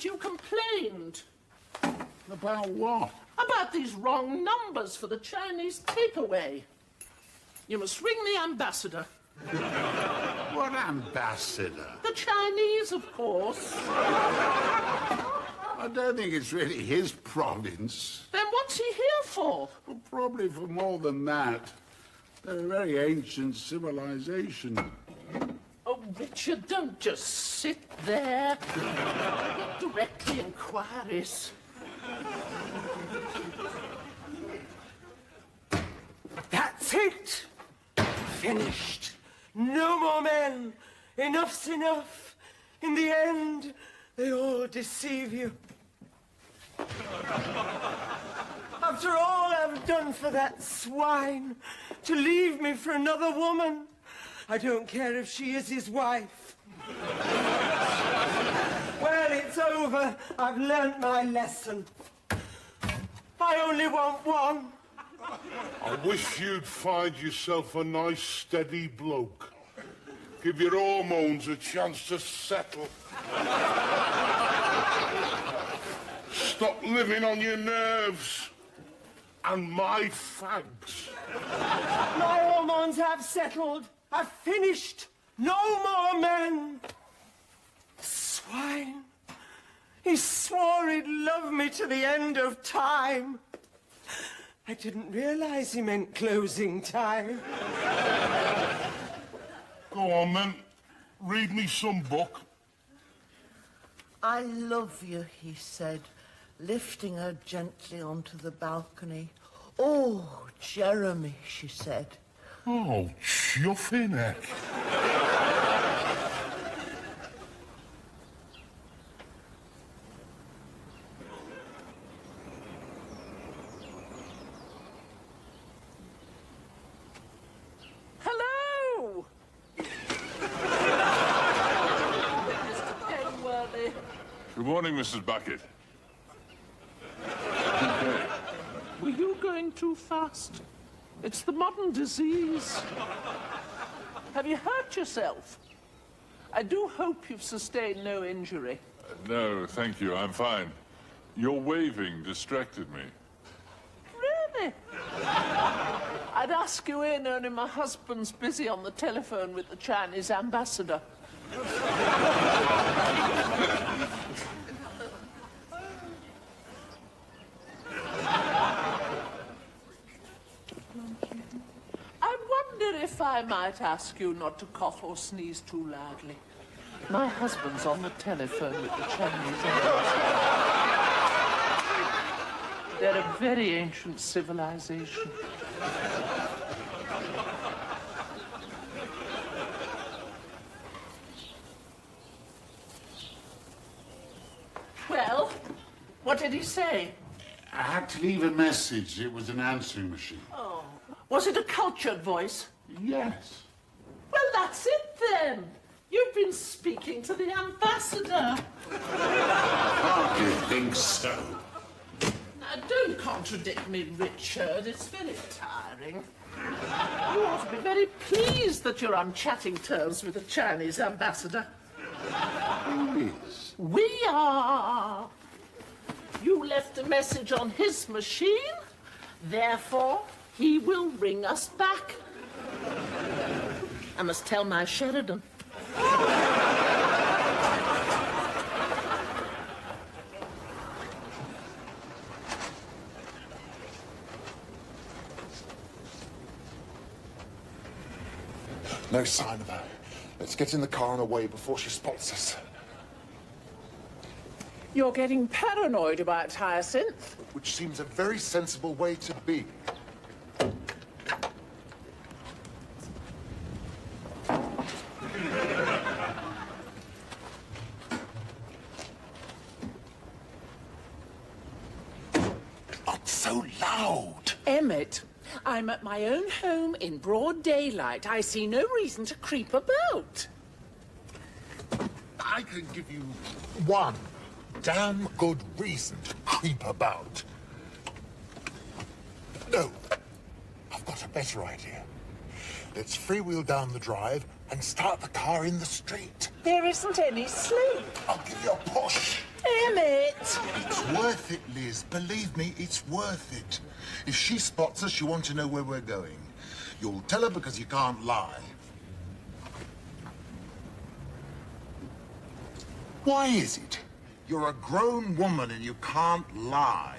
You complained. About what? About these wrong numbers for the Chinese takeaway. You must ring the ambassador. What ambassador? The Chinese, of course. I don't think it's really his province. Then what's he here for? Well, probably for more than that. They're a very ancient civilization. Oh, Richard, don't just sit there. Get directly inquiries. That's it. Finished. No more men. Enough's enough. In the end, they all deceive you. After all I've done for that swine, to leave me for another woman, I don't care if she is his wife. Well, it's over. I've learnt my lesson. I only want one. I wish you'd find yourself a nice, steady bloke. Give your hormones a chance to settle. Stop living on your nerves. And my fags. My hormones have settled. I've finished. No more men. Swine. He swore he'd love me to the end of time. I didn't realize he meant closing time. Go on, then. Read me some book. I love you, he said, lifting her gently onto the balcony. Oh, Jeremy, she said. Oh, chuffing heck. Hello! Mr. Penworthy. Good morning, Mrs. Bucket. Were you going too fast? It's the modern disease. Have you hurt yourself? I do hope you've sustained no injury. No, thank you, I'm fine. Your waving distracted me. Really? I'd ask you in, only my husband's busy on the telephone with the Chinese ambassador. I wonder if I might ask you not to cough or sneeze too loudly. My husband's on the telephone with the Chinese ambassador. They're a very ancient civilization. Well, what did he say? I had to leave a message. It was an answering machine. Oh, was it a cultured voice? Yes. Well, that's it then. You've been speaking to the ambassador. Hardly think so. Now, don't contradict me, Richard. It's very tiring. You ought to be very pleased that you're on chatting terms with the Chinese ambassador. Who is? We are. You left a message on his machine. Therefore, he will ring us back. I must tell my Sheridan. No sign of her. Let's get in the car and away before she spots us. You're getting paranoid about Hyacinth. Which seems a very sensible way to be. Not so loud. Emmett, I'm at my own home in broad daylight. I see no reason to creep about. I can give you one damn good reason to creep about. No, I've got a better idea. Let's freewheel down the drive and start the car in the street. There isn't any sleep. I'll give you a push. Emmett! worth it, Liz. Believe me, it's worth it. If she spots us, she'll want to know where we're going. You'll tell her because you can't lie. Why is it? You're a grown woman and you can't lie.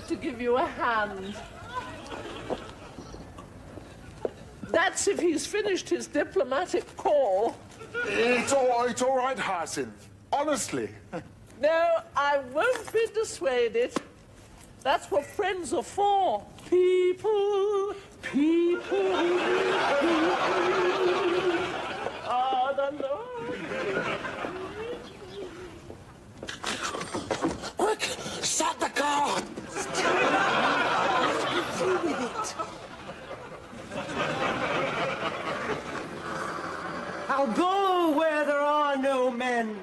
To give you a hand. That's if he's finished his diplomatic call. It's all right, Hyacinth. Honestly. No, I won't be dissuaded. That's what friends are for. People are the Lord. Quick! Start the car! Let's get through with it. I'll go where there are no men.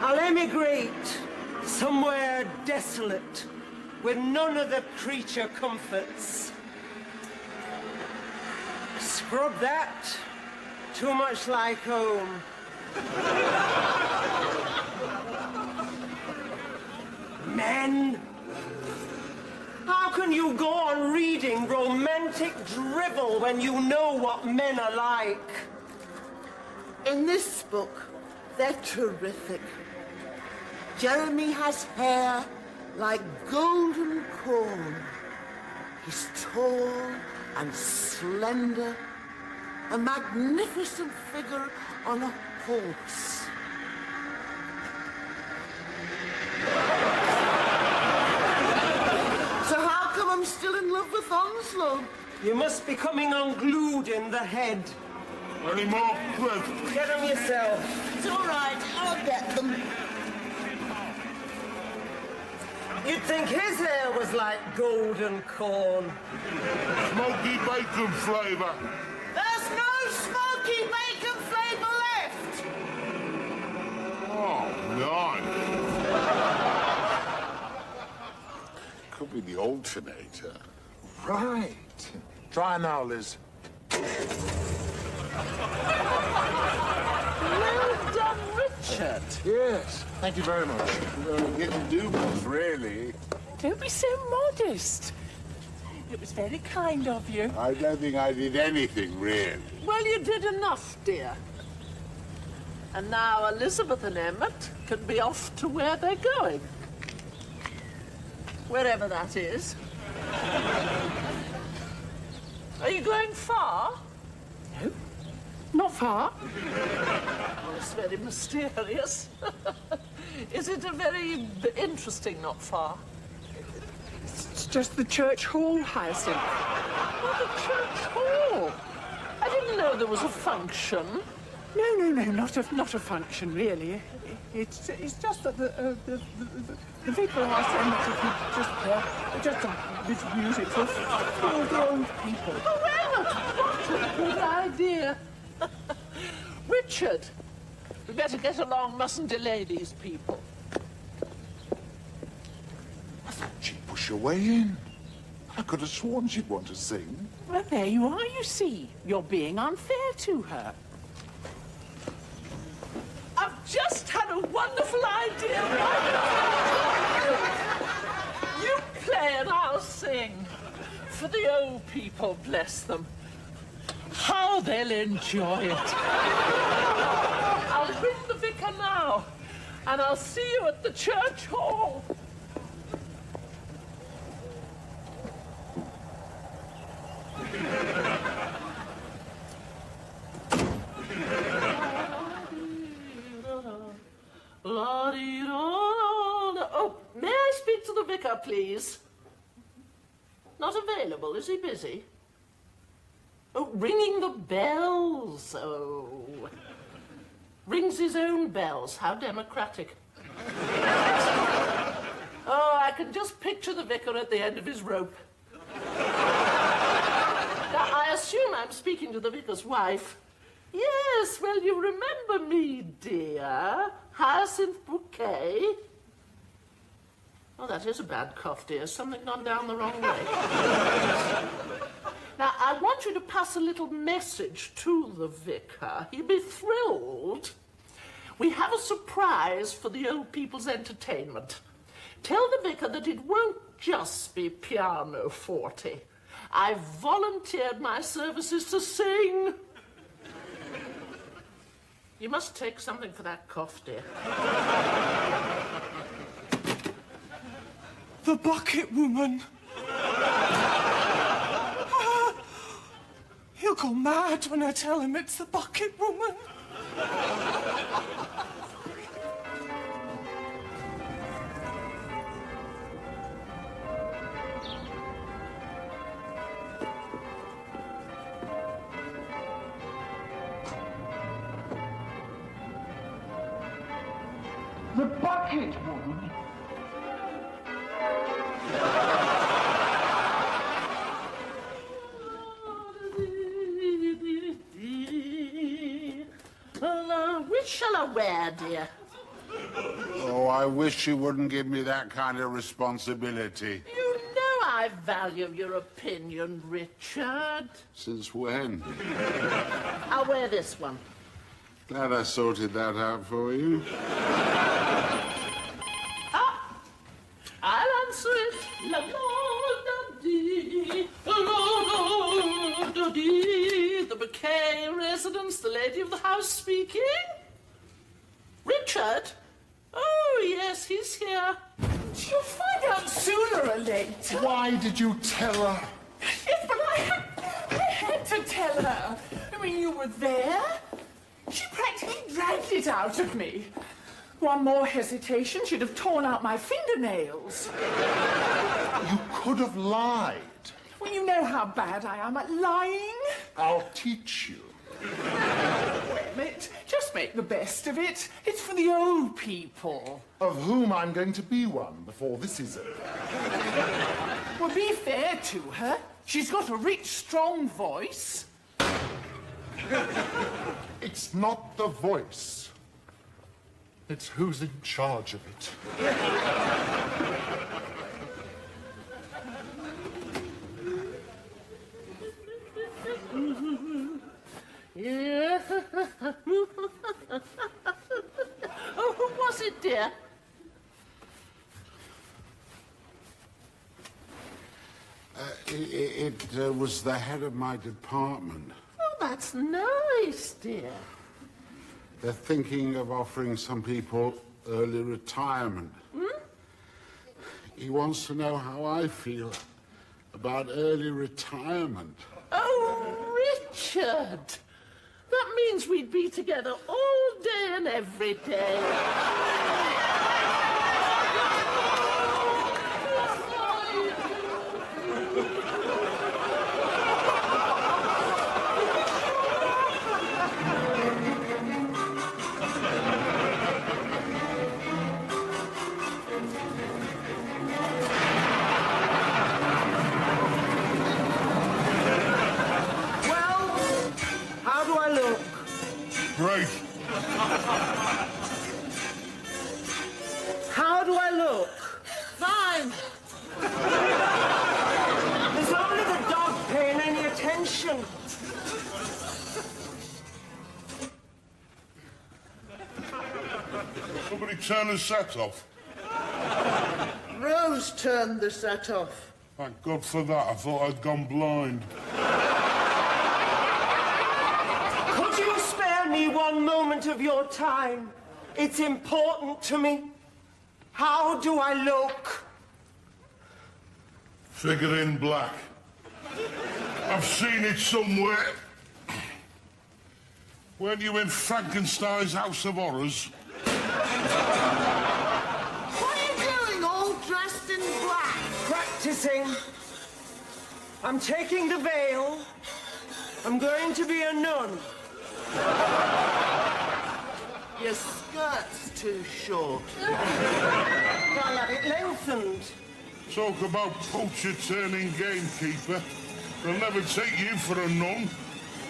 I'll emigrate somewhere desolate with none of the creature comforts. Scrub that. Too much like home. Men? How can you go on reading romantic drivel when you know what men are like? In this book, they're terrific. Jeremy has hair like golden corn. He's tall and slender, a magnificent figure on a horse. So how come I'm still in love with Onslow? You must be coming unglued in the head. Any more, Cliff? Get them yourself. It's all right, I'll get them. You'd think his hair was like golden corn. Smoky bacon flavour. There's no smoky bacon flavour left. Oh, nice. Could be the alternator. Right. Try now, Liz. Well done, Richard. Yes, thank you very much. You didn't do much, really. Don't be so modest. It was very kind of you. I don't think I did anything, really. Well, you did enough, dear. And now Elizabeth and Emmett can be off to where they're going. Wherever that is. Are you going far? No, not far. Well, it's very mysterious. Is it a very interesting not far? It's just the church hall, Hyacinth. Oh, the church hall. I didn't know there was a function. No, not a function, really. It's just that the vicar asked Emmett if he'd just a bit of music for all the old people. Oh, Emmett, what a good idea. Richard, we better get along, mustn't delay these people. She'd push her way in. I could have sworn she'd want to sing. Well, there you are, you see. You're being unfair to her. I've just had a wonderful idea. You play and I'll sing. For the old people, bless them. How they'll enjoy it. I'll ring the vicar now, and I'll see you at the church hall. Oh, may I speak to the vicar, please? Not available. Is he busy? Oh, ringing the bells. Oh. Rings his own bells. How democratic. Oh, I can just picture the vicar at the end of his rope. Now, I assume I'm speaking to the vicar's wife. Yes, well, you remember me, dear. Hyacinth Bouquet. Oh, that is a bad cough, dear. Something gone down the wrong way. Now, I want you to pass a little message to the vicar. He'll be thrilled. We have a surprise for the old people's entertainment. Tell the vicar that it won't just be pianoforte. I've volunteered my services to sing. You must take something for that cough, dear. The bucket woman. He'll go mad when I tell him it's the bucket woman. The bucket woman? Which shall I wear, dear? Oh, I wish you wouldn't give me that kind of responsibility. You know I value your opinion, Richard. Since when? I'll wear this one. Glad I sorted that out for you. I'll answer it. La la dee, la da dee. The Bouquet residence, the lady of the house speaking. Richard? Oh, yes, he's here. She'll find out sooner or later. Why did you tell her? Yes, but I had to tell her. I mean, you were there. She practically dragged it out of me. One more hesitation, she'd have torn out my fingernails. You could have lied. Well, you know how bad I am at lying. I'll teach you. Just make the best of it. It's for the old people. Of whom I'm going to be one before this is over. Well, be fair to her. She's got a rich, strong voice. It's not the voice. It's who's in charge of it. Yeah. Oh, who was it, dear? It was the head of my department. Oh, that's nice, dear. They're thinking of offering some people early retirement. He wants to know how I feel about early retirement. Oh, Richard! That means we'd be together all day and every day. Great. How do I look? Fine. There's only the dog paying any attention. Somebody turn the set off. Rose turned the set off. Thank God for that. I thought I'd gone blind. Could you spare me one moment of your time? It's important to me. How do I look? Figure in black. I've seen it somewhere. Weren't you in Frankenstein's House of Horrors? What are you doing, all dressed in black? Practicing. I'm taking the veil. I'm going to be a nun. Your skirt's too short. I'll have it lengthened. Talk about poacher turning gamekeeper. They'll never take you for a nun.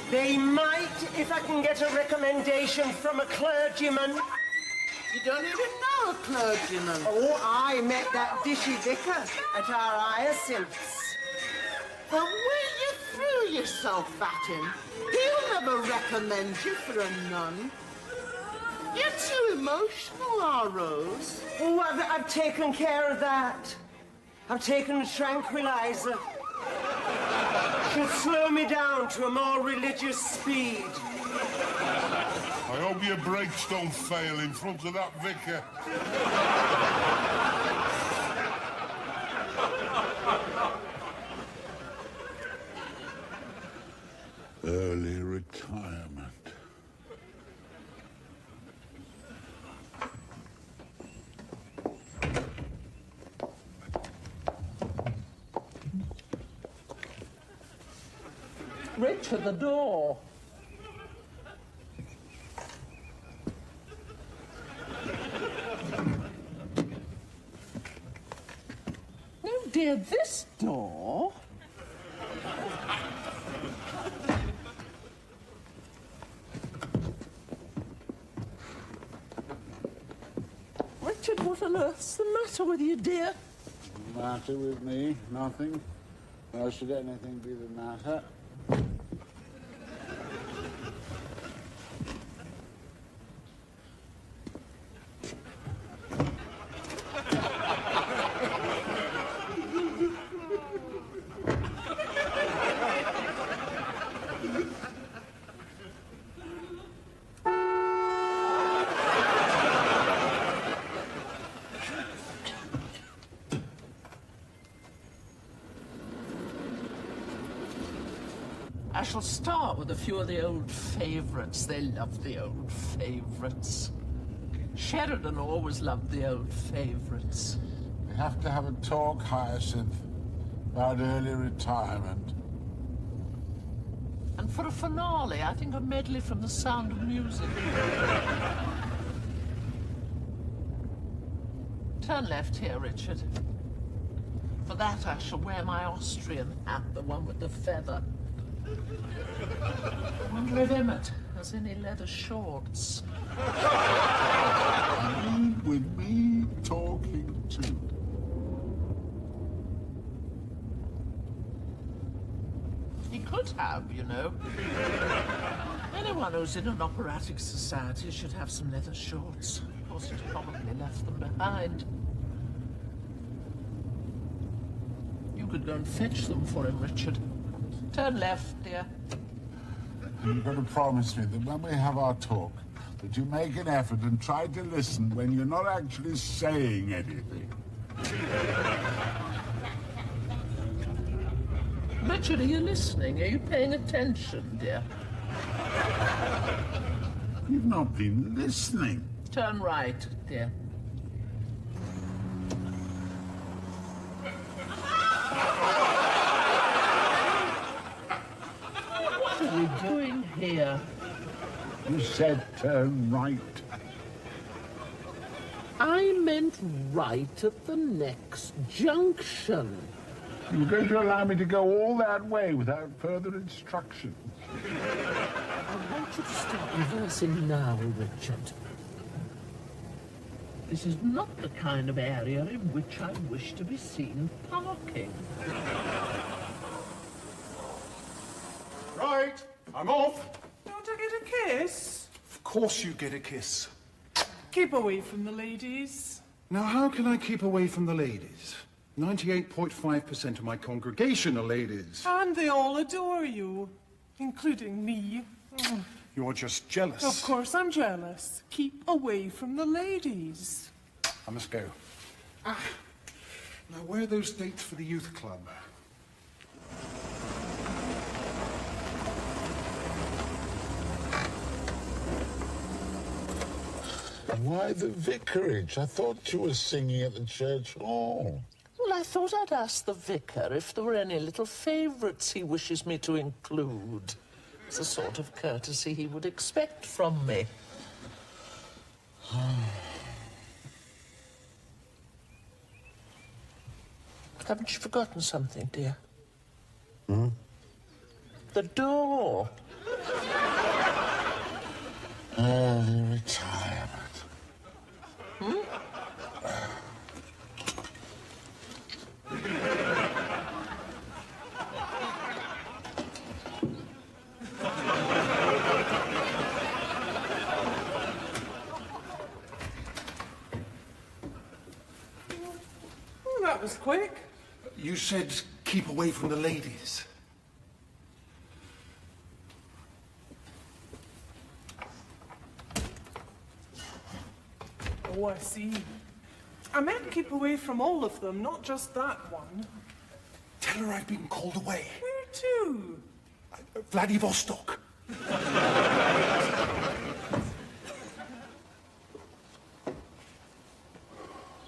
They might if I can get a recommendation from a clergyman. You don't even know a clergyman. Oh, I met that dishy vicar at our Hyacinths. The way you threw yourself at him, he'll never recommend you for a nun. You're too emotional, our Rose. Oh, I've taken care of that. I've taken a tranquilizer. Should slow me down to a more religious speed. I hope your brakes don't fail in front of that vicar. Early retirement. Richard, the door. Oh dear, this door? Richard, what on earth's the matter with you, dear? Matter with me? Nothing. Why should anything be the matter? I shall start with a few of the old favourites. They love the old favourites. Sheridan always loved the old favourites. We have to have a talk, Hyacinth, about early retirement. And for a finale, I think a medley from The Sound of Music. Turn left here, Richard. For that, I shall wear my Austrian hat, the one with the feather. I wonder if Emmett has any leather shorts. And with me talking too. He could have, you know. Anyone who's in an operatic society should have some leather shorts. Of course, he's probably left them behind. You could go and fetch them for him, Richard. Turn left, dear. You've got to promise me that when we have our talk, that you make an effort and try to listen when you're not actually saying anything. Richard, are you listening? Are you paying attention, dear? You've not been listening. Turn right, dear. What are we doing here? You said turn right. I meant right at the next junction. You were going to allow me to go all that way without further instructions. I want you to start reversing now, Richard. This is not the kind of area in which I wish to be seen parking. Right, I'm off. Don't I get a kiss? Of course you get a kiss. Keep away from the ladies. Now, how can I keep away from the ladies? 98.5% of my congregation are ladies. And they all adore you, including me. You're just jealous. Of course I'm jealous. Keep away from the ladies. I must go. Now, where are those dates for the youth club? Why the vicarage? I thought you were singing at the church hall. Well, I thought I'd ask the vicar if there were any little favourites he wishes me to include. It's the sort of courtesy he would expect from me. Haven't you forgotten something, dear? The door. Early retirement. That was quick. You said keep away from the ladies. Oh, I see. I meant keep away from all of them, not just that one. Tell her I've been called away. Where to? Vladivostok.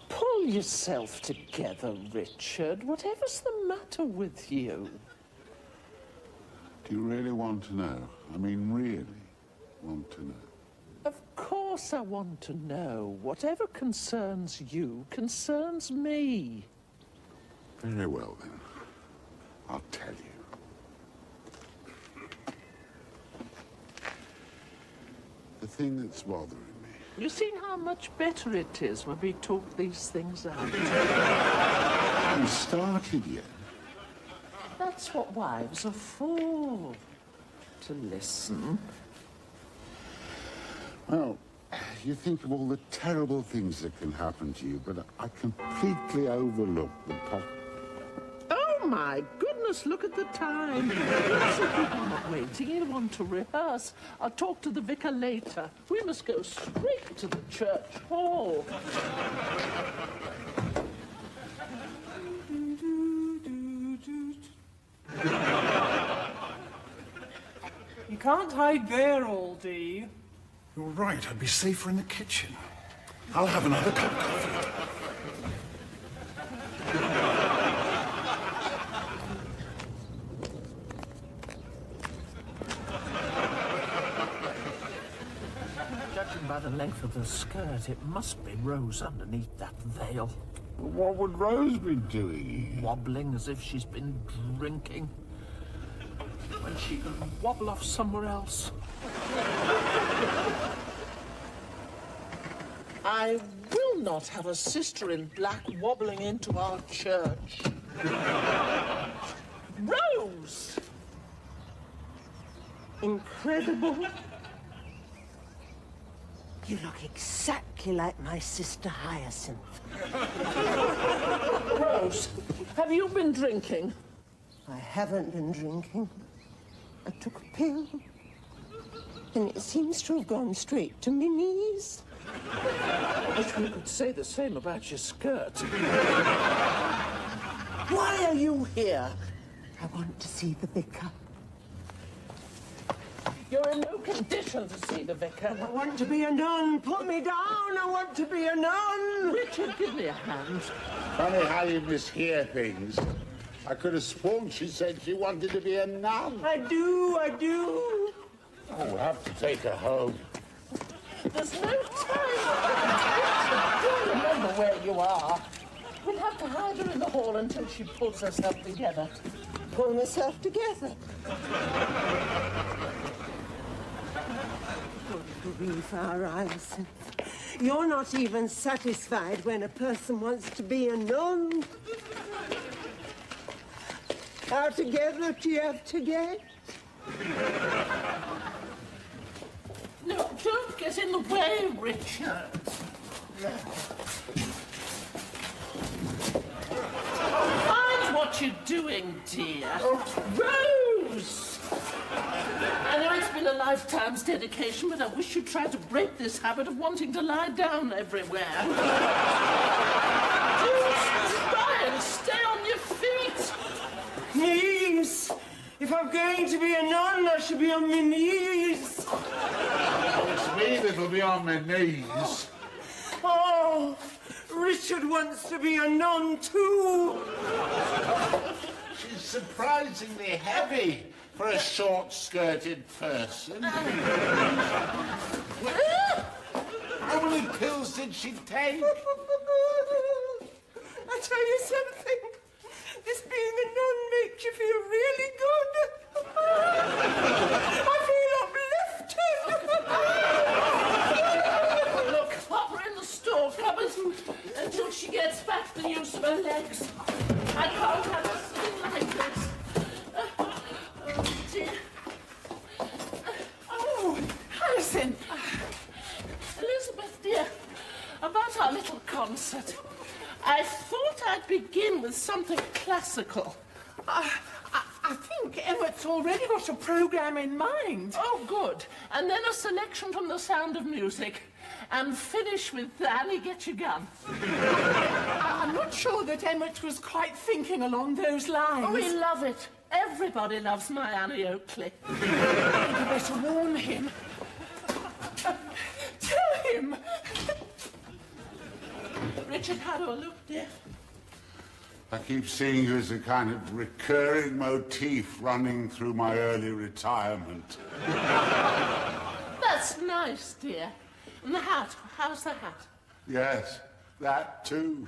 Pull yourself together, Richard. Whatever's the matter with you? Do you really want to know? I mean, really want to know? Of course I want to know. Whatever concerns you concerns me. Very well, then. I'll tell you. The thing that's bothering me. You see how much better it is when we talk these things out. Haven't started yet. That's what wives are for. To listen. Well, you think of all the terrible things that can happen to you, but I completely overlook the Oh, my goodness, look at the time. I'm not waiting. You want to rehearse. I'll talk to the vicar later. We must go straight to the church hall. You can't hide there all day. You're right, I'd be safer in the kitchen. I'll have another cup of coffee. Judging by the length of the skirt, it must be Rose underneath that veil. What would Rose be doing? Wobbling as if she's been drinking. When she can wobble off somewhere else. I will not have a sister in black wobbling into our church. Rose! Incredible. You look exactly like my sister Hyacinth. Rose, have you been drinking? I haven't been drinking. I took a pill, and it seems to have gone straight to my knees. I wish we could say the same about your skirt. Why are you here? I want to see the vicar. You're in no condition to see the vicar. I want to be a nun. Put me down. I want to be a nun. Richard, give me a hand. Funny how you mishear things. I could have sworn she said she wanted to be a nun. I do. Oh, we'll have to take her home. There's no time. Do remember where you are. We'll have to hide her in the hall until she pulls herself together. Pull myself together. Good grief, our Hyacinth. You're not even satisfied when a person wants to be a nun. How together do you have to get? No, don't get in the way, Richard. Mind what you're doing, dear. Rose! I know it's been a lifetime's dedication, but I wish you'd try to break this habit of wanting to lie down everywhere. Just try and stay on your feet. Knees. If I'm going to be a nun, I should be on my knees. It's me that'll be on my knees. Oh, Richard wants to be a nun too. She's surprisingly heavy for a short-skirted person. How many pills did she take? I tell you something. Does being a nun make you feel really good? I feel uplifted. Look, pop her in the store cupboard until she gets back the use of her legs. I can't have her sitting like this. Oh, dear. Oh, Hyacinth. Elizabeth, dear, about our little concert. I thought I'd begin with something classical. I think Emmett's already got a programme in mind. Oh, good. And then a selection from The Sound of Music. And finish with Annie, Get Your Gun. I'm not sure that Emmett was quite thinking along those lines. Oh, we love it. Everybody loves my Annie Oakley. You'd better warn him. Tell him. Richard, how do I look, dear? I keep seeing you as a kind of recurring motif running through my early retirement. That's nice, dear. And the hat, how's the hat? Yes, that too.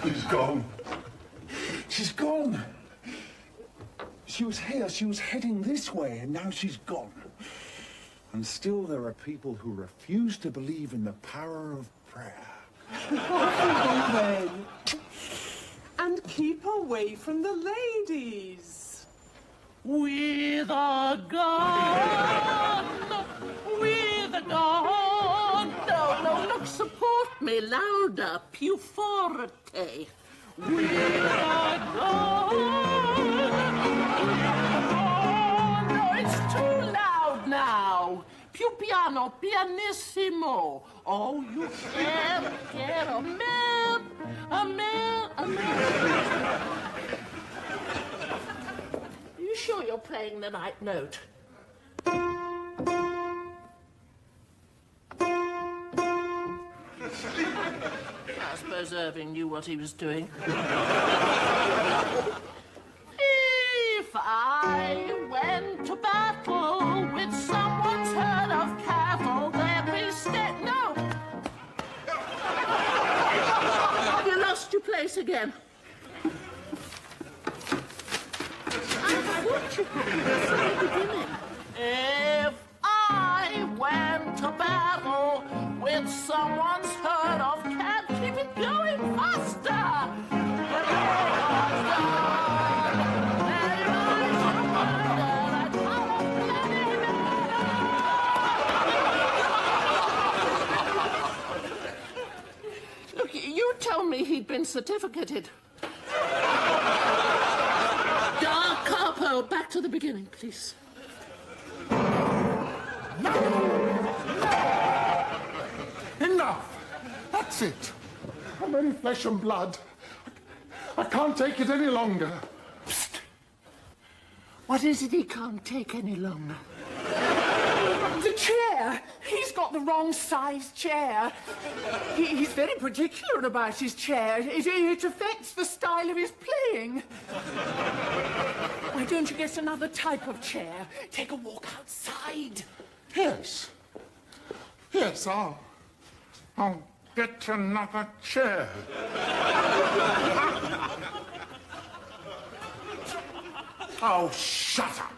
She's gone. She's gone. She was here, she was heading this way, and now she's gone. And still there are people who refuse to believe in the power of prayer. Then. And keep away from the ladies. With a gun, with a gun. No, look, support me louder, più forte. With a gun. No, it's too loud now. Più piano, pianissimo. Oh, you care, a man. You sure you're playing the right note? I suppose Irving knew what he was doing. If I went to battle with someone's herd of cattle, there'd be no! You lost your place again. I thought you had this at the beginning. If I went to battle with someone's herd of cattle, keep it going faster. Look, you told me he'd been certificated. Carpo, back to the beginning, please. Enough! That's it. I'm only flesh and blood. I can't take it any longer. Psst. What is it he can't take any longer? The chair. He's got the wrong size chair. He's very particular about his chair. It affects the style of his playing. Why don't you get another type of chair? Take a walk outside. Yes. Yes, I'll get another chair. Oh, shut up.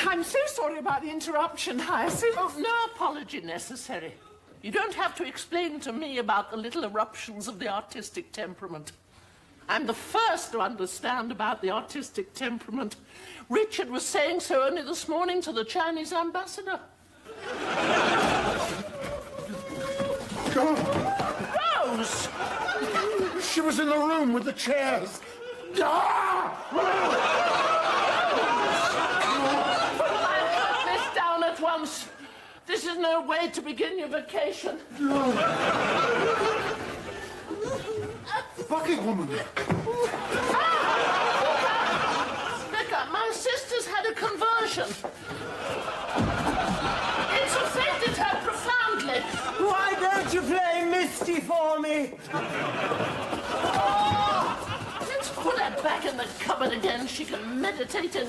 I'm so sorry about the interruption, Hyacinth. Oh, no apology necessary. You don't have to explain to me about the little eruptions of the artistic temperament. I'm the first to understand about the artistic temperament. Richard was saying so only this morning to the Chinese ambassador. Rose! She was in the room with the chairs. Put this down at once. This is no way to begin your vacation. Bucket woman. Becca, my sister's had a conversion. It's affected her profoundly. Why don't you play Misty for me? Let's pull her her back in the cupboard again, she can meditate in